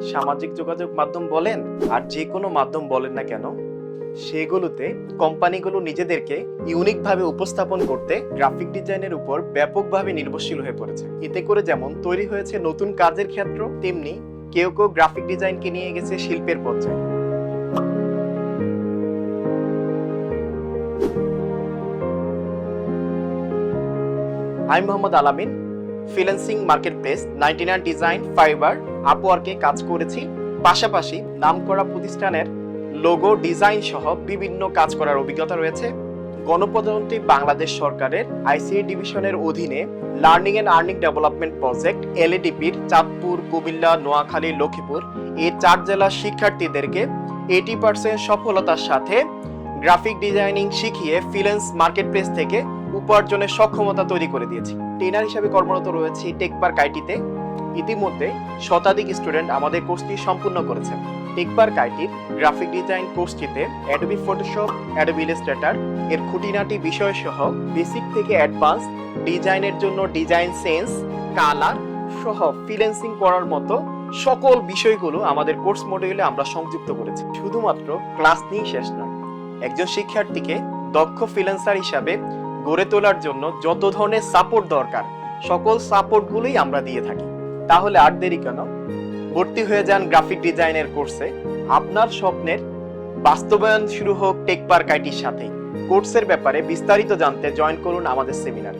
সামাজিক যোগাযোগ মাধ্যম বলেন আর যে কোনো মাধ্যম বলেন না কেন, সেগুলোতে কোম্পানিগুলো নিজেদেরকে ইউনিকভাবে উপস্থাপন করতে গ্রাফিক ডিজাইনের উপর ব্যাপকভাবে নির্ভরশীল হয়ে পড়েছে। এতে করে যেমন তৈরি হয়েছে নতুন কাজের ক্ষেত্র, তেমনি কেউ কেউ গ্রাফিক ডিজাইনকে নিয়ে গেছে শিল্পের পর্যায়ে। আমি মোহাম্মদ আলামিন, ফ্রিল্যান্সিং মার্কেটপ্লেস 99 ডিজাইন, ফাইবার, আপওয়ার্কে কাজ করেছি। পাশাপাশি নামকরা প্রতিষ্ঠানের লোগো ডিজাইন সহ বিভিন্ন কাজ করার অভিজ্ঞতা রয়েছে। গণপ্রজাতন্ত্রী বাংলাদেশ সরকারের আইসিটি ডিভিশনের অধীনে learning and earning development project এলএডিপির চাঁদপুর, কুমিল্লা, নোয়াখালী, লক্ষ্মীপুর এই 4 জেলার শিক্ষার্থীদেরকে 80% সফলতার সাথে গ্রাফিক ডিজাইনিং শিখিয়ে ফ্রিল্যান্স মার্কেটপ্লেস থেকে উপার্জনের সক্ষমতা তৈরি করে দিয়েছি। ট্রেনার হিসেবে কর্মরত রয়েছি টেকপার্ক আইটিতে। ইতিমধ্যে শতাধিক স্টুডেন্ট আমাদের কোর্সটি সম্পূর্ণ করেছেন। টেকপার্ক আইটির গ্রাফিক ডিজাইন কোর্সটিতে অ্যাডোবি ফটোশপ, অ্যাডোবি ইলাস্ট্রেটর এর খুঁটিনাটি বিষয় সহ বেসিক থেকে অ্যাডভান্স ডিজাইনের জন্য ডিজাইন সেন্স, কালার সহ ফ্রিল্যান্সিং করার মতো সকল বিষয়গুলো আমাদের কোর্স মডিউলে আমরা সংযুক্ত করেছি। শুধুমাত্র ক্লাস নিয়েই শেষ নয়, একজন শিক্ষার্থীকে দক্ষ ফ্রিল্যান্সার হিসাবে গড়ে তোলার জন্য যত ধরনের সাপোর্ট দরকার সকল সাপোর্টগুলোই আমরা দিয়ে থাকি। তাহলে আর দেরি কেন, ভর্তি হয়ে যান গ্রাফিক ডিজাইনের কোর্সে। আপনার স্বপ্নের বাস্তবায়ন শুরু হোক টেকপার্ক আইটির সাথে। কোর্সের ব্যাপারে বিস্তারিত জানতে জয়েন করুন আমাদের সেমিনারে।